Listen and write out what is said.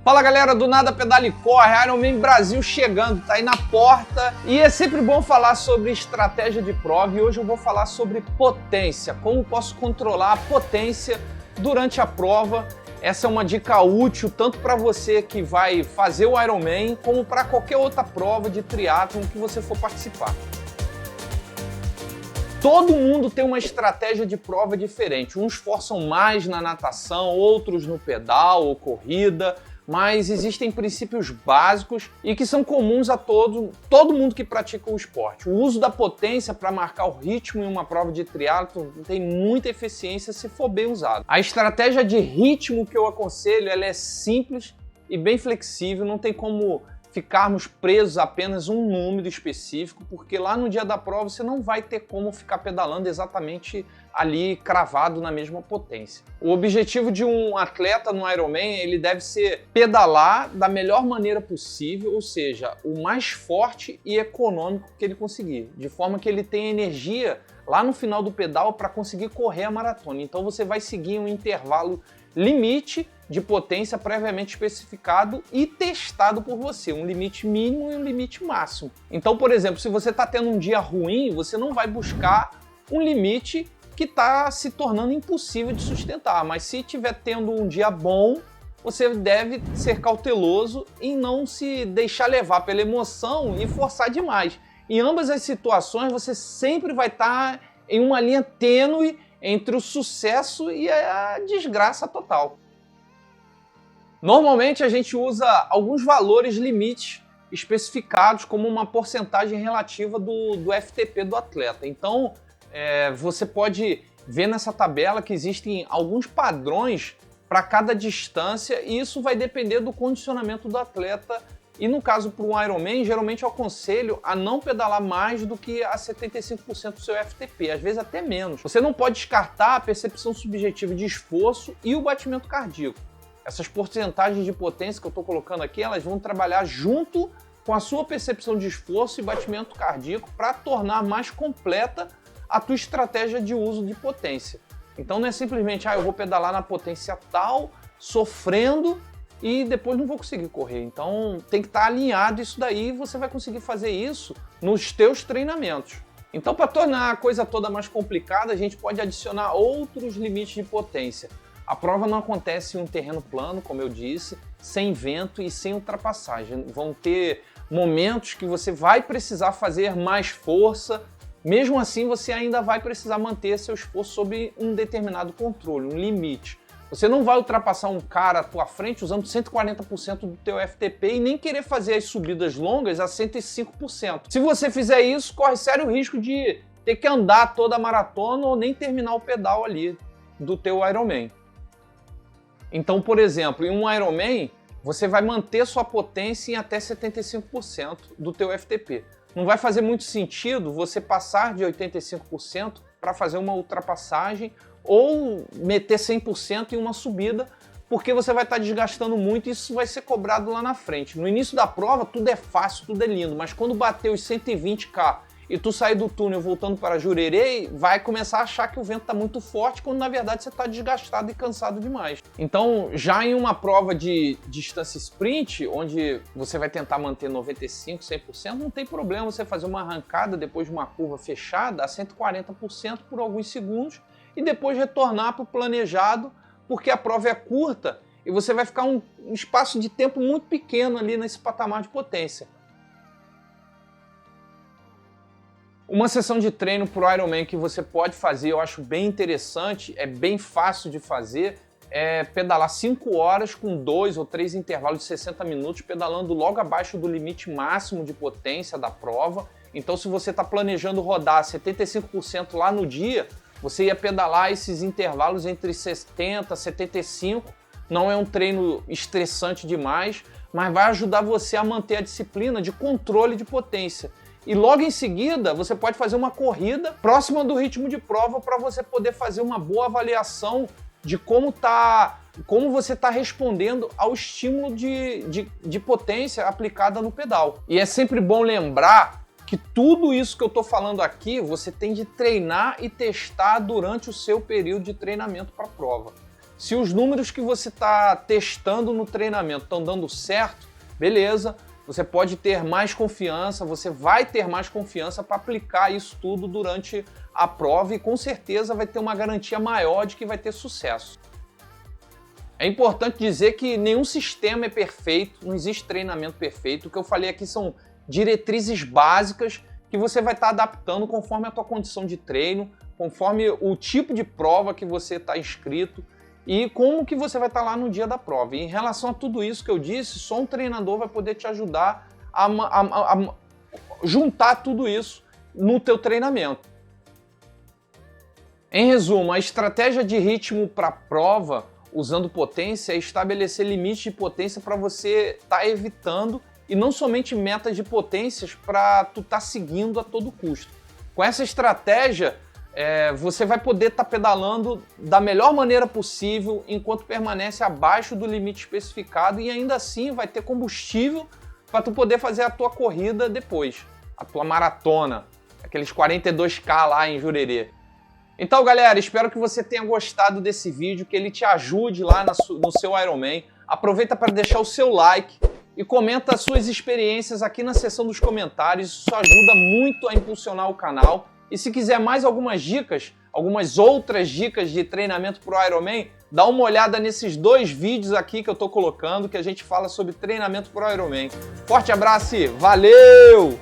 Fala galera do Nada Pedala e Corre, Ironman Brasil chegando, tá aí na porta. E é sempre bom falar sobre estratégia de prova e hoje eu vou falar sobre potência, como posso controlar a potência durante a prova. Essa é uma dica útil tanto para você que vai fazer o Ironman, como para qualquer outra prova de triatlon que você for participar. Todo mundo tem uma estratégia de prova diferente, uns forçam mais na natação, outros no pedal ou corrida, mas existem princípios básicos e que são comuns a todo mundo que pratica o esporte. O uso da potência para marcar o ritmo em uma prova de triatlon tem muita eficiência se for bem usado. A estratégia de ritmo que eu aconselho, ela é simples e bem flexível, não tem como ficarmos presos a apenas um número específico, porque lá no dia da prova você não vai ter como ficar pedalando exatamente ali cravado na mesma potência. O objetivo de um atleta no Ironman, ele deve ser pedalar da melhor maneira possível, ou seja, o mais forte e econômico que ele conseguir, de forma que ele tenha energia lá no final do pedal para conseguir correr a maratona. Então você vai seguir um intervalo limite de potência previamente especificado e testado por você, um limite mínimo e um limite máximo. Então, por exemplo, se você está tendo um dia ruim, você não vai buscar um limite que está se tornando impossível de sustentar, mas se estiver tendo um dia bom, você deve ser cauteloso em não se deixar levar pela emoção e forçar demais. Em ambas as situações, você sempre vai estar em uma linha tênue entre o sucesso e a desgraça total. Normalmente a gente usa alguns valores limites especificados como uma porcentagem relativa do FTP do atleta. Então você pode ver nessa tabela que existem alguns padrões para cada distância e isso vai depender do condicionamento do atleta. E no caso para um Ironman, geralmente eu aconselho a não pedalar mais do que a 75% do seu FTP, às vezes até menos. Você não pode descartar a percepção subjetiva de esforço e o batimento cardíaco. Essas porcentagens de potência que eu estou colocando aqui, elas vão trabalhar junto com a sua percepção de esforço e batimento cardíaco para tornar mais completa a tua estratégia de uso de potência. Então não é simplesmente, eu vou pedalar na potência tal, sofrendo, e depois não vou conseguir correr. Então tem que estar alinhado isso daí e você vai conseguir fazer isso nos teus treinamentos. Então, para tornar a coisa toda mais complicada, a gente pode adicionar outros limites de potência. A prova não acontece em um terreno plano, como eu disse, sem vento e sem ultrapassagem. Vão ter momentos que você vai precisar fazer mais força, mesmo assim você ainda vai precisar manter seu esforço sob um determinado controle, um limite. Você não vai ultrapassar um cara à tua frente usando 140% do teu FTP e nem querer fazer as subidas longas a 105%. Se você fizer isso, corre sério risco de ter que andar toda a maratona ou nem terminar o pedal ali do teu Ironman. Então, por exemplo, em um Ironman, você vai manter sua potência em até 75% do teu FTP. Não vai fazer muito sentido você passar de 85% para fazer uma ultrapassagem ou meter 100% em uma subida, porque você vai estar desgastando muito e isso vai ser cobrado lá na frente. No início da prova, tudo é fácil, tudo é lindo, mas quando bater os 120km e tu sair do túnel voltando para Jurerê, vai começar a achar que o vento está muito forte, quando na verdade você está desgastado e cansado demais. Então, já em uma prova de distância sprint, onde você vai tentar manter 95%, 100%, não tem problema você fazer uma arrancada depois de uma curva fechada a 140% por alguns segundos e depois retornar para o planejado, porque a prova é curta e você vai ficar um espaço de tempo muito pequeno ali nesse patamar de potência. Uma sessão de treino para o Ironman que você pode fazer, eu acho bem interessante, é bem fácil de fazer, é pedalar 5 horas com 2 ou 3 intervalos de 60 minutos, pedalando logo abaixo do limite máximo de potência da prova. Então, se você está planejando rodar 75% lá no dia, você ia pedalar esses intervalos entre 70 e 75. Não é um treino estressante demais, mas vai ajudar você a manter a disciplina de controle de potência. E logo em seguida, você pode fazer uma corrida próxima do ritmo de prova para você poder fazer uma boa avaliação de como você está respondendo ao estímulo de potência aplicada no pedal. E é sempre bom lembrar que tudo isso que eu estou falando aqui, você tem de treinar e testar durante o seu período de treinamento para a prova. Se os números que você está testando no treinamento estão dando certo, beleza, você pode ter mais confiança, você vai ter mais confiança para aplicar isso tudo durante a prova e com certeza vai ter uma garantia maior de que vai ter sucesso. É importante dizer que nenhum sistema é perfeito, não existe treinamento perfeito. O que eu falei aqui são diretrizes básicas que você vai estar adaptando conforme a tua condição de treino, conforme o tipo de prova que você está inscrito e como que você vai estar lá no dia da prova. E em relação a tudo isso que eu disse, só um treinador vai poder te ajudar a juntar tudo isso no teu treinamento. Em resumo, a estratégia de ritmo para a prova usando potência é estabelecer limites de potência para você estar evitando e não somente metas de potências para tu estar seguindo a todo custo. Com essa estratégia, você vai poder estar pedalando da melhor maneira possível enquanto permanece abaixo do limite especificado e ainda assim vai ter combustível para tu poder fazer a tua corrida depois, a tua maratona, aqueles 42K lá em Jurerê. Então, galera, espero que você tenha gostado desse vídeo, que ele te ajude lá no seu Ironman. Aproveita para deixar o seu like e comenta as suas experiências aqui na seção dos comentários. Isso ajuda muito a impulsionar o canal. E se quiser mais algumas dicas, algumas outras dicas de treinamento para o Ironman, dá uma olhada nesses 2 vídeos aqui que eu estou colocando, que a gente fala sobre treinamento para o Ironman. Forte abraço e valeu!